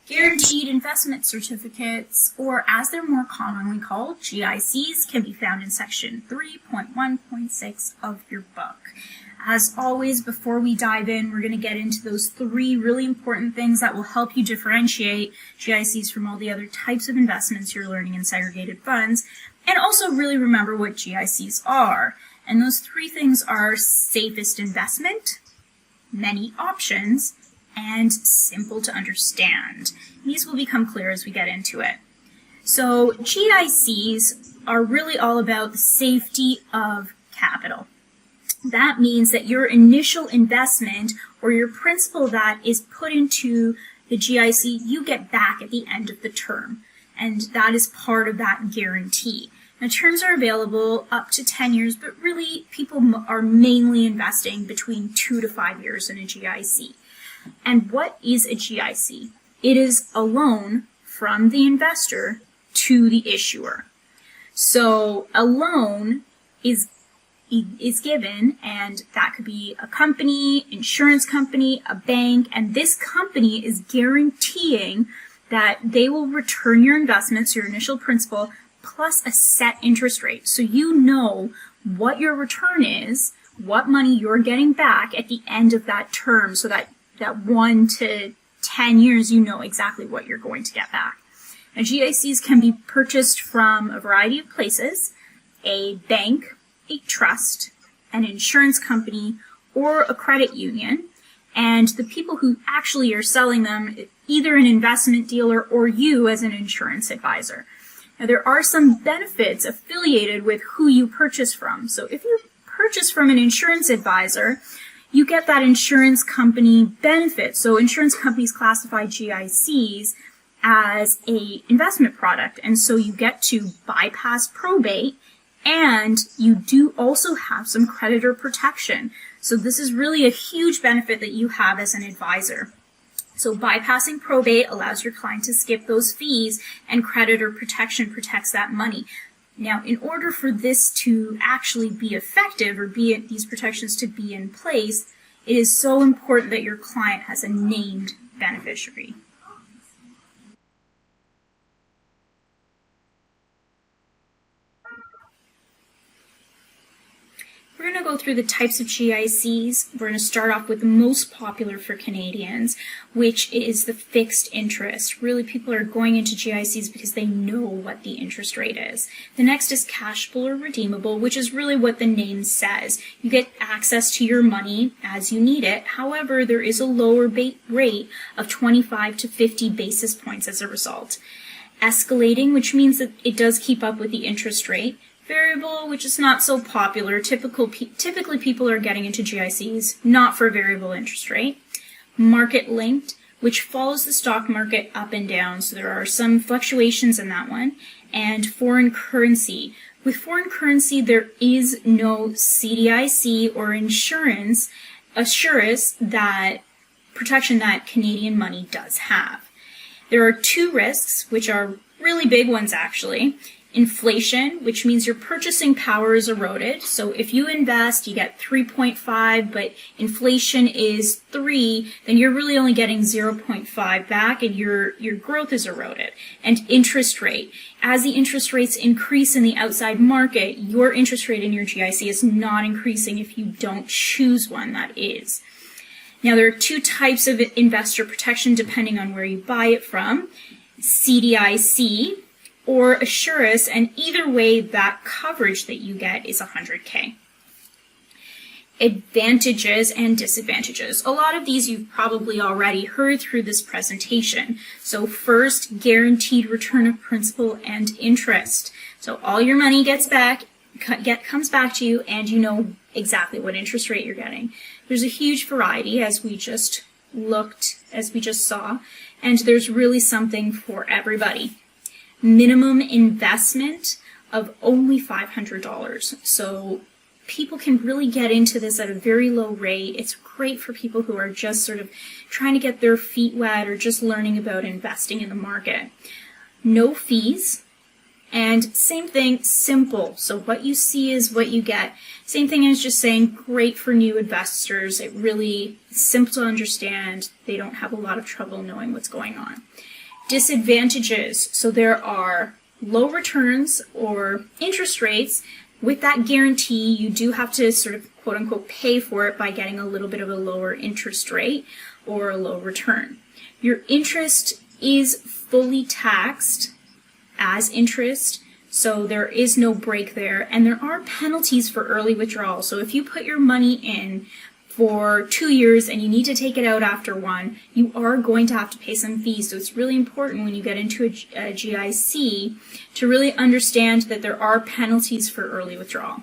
Guaranteed investment certificates, or as they're more commonly called, GICs, can be found in section 3.1.6 of your book. As always, before we dive in, we're going to get into those three really important things that will help you differentiate GICs from all the other types of investments you're learning in segregated funds, and also really remember what GICs are. And those three things are safest investment, many options, and simple to understand. These will become clear as we get into it. So GICs are really all about the safety of capital. That means that your initial investment or your principal that is put into the GIC, you get back at the end of the term. And that is part of that guarantee. Now, terms are available up to 10 years, but really people are mainly investing between 2 to 5 years in a GIC. And what is a GIC? It is a loan from the investor to the issuer. So a loan is given, and that could be a company, insurance company, a bank, and this company is guaranteeing that they will return your investments, your initial principal, plus a set interest rate. So you know what your return is, what money you're getting back at the end of that term, so that 1 to 10 years, you know exactly what you're going to get back. Now, GICs can be purchased from a variety of places: a bank, a trust, an insurance company, or a credit union. And the people who actually are selling them, either an investment dealer or you as an insurance advisor. Now, there are some benefits affiliated with who you purchase from. So if you purchase from an insurance advisor, you get that insurance company benefit. So insurance companies classify GICs as an investment product, and so you get to bypass probate, and you do also have some creditor protection. So this is really a huge benefit that you have as an advisor. So bypassing probate allows your client to skip those fees, and creditor protection protects that money. Now, in order for this to actually be effective, or these protections to be in place, it is so important that your client has a named beneficiary. We're going to go through the types of GICs. We're going to start off with the most popular for Canadians, which is the fixed interest. Really, people are going into GICs because they know what the interest rate is. The next is cashable or redeemable, which is really what the name says. You get access to your money as you need it. However, there is a lower rate of 25 to 50 basis points as a result. Escalating, which means that it does keep up with the interest rate. Variable, which is not so popular. Typically people are getting into GICs not for variable interest rate. Market linked, which follows the stock market up and down, so there are some fluctuations in that one. And foreign currency. With foreign currency, there is no CDIC or insurance assurance that protection that Canadian money does have. There are two risks, which are really big ones actually. Inflation, which means your purchasing power is eroded. So if you invest, you get 3.5, but inflation is 3, then you're really only getting 0.5 back, and your growth is eroded. And interest rate. As the interest rates increase in the outside market, your interest rate in your GIC is not increasing if you don't choose one that is. Now, there are two types of investor protection depending on where you buy it from. CDIC, or Assurance, and either way, that coverage that you get is $100K. Advantages and disadvantages. A lot of these you've probably already heard through this presentation. So first, guaranteed return of principal and interest. So all your money comes back to you, and you know exactly what interest rate you're getting. There's a huge variety, as we just saw, and there's really something for everybody. Minimum investment of only $500. So people can really get into this at a very low rate. It's great for people who are just sort of trying to get their feet wet or just learning about investing in the market. No fees, And same thing, simple. So what you see is what you get. Same thing as just saying great for new investors. It really is simple to understand. They don't have a lot of trouble knowing what's going on. Disadvantages. So there are low returns or interest rates. With that guarantee, you do have to sort of quote unquote pay for it by getting a little bit of a lower interest rate or a low return. Your interest is fully taxed as interest, so there is no break there, and there are penalties for early withdrawal. So if you put your money in for 2 years and you need to take it out after 1, you are going to have to pay some fees. So it's really important when you get into a GIC to really understand that there are penalties for early withdrawal.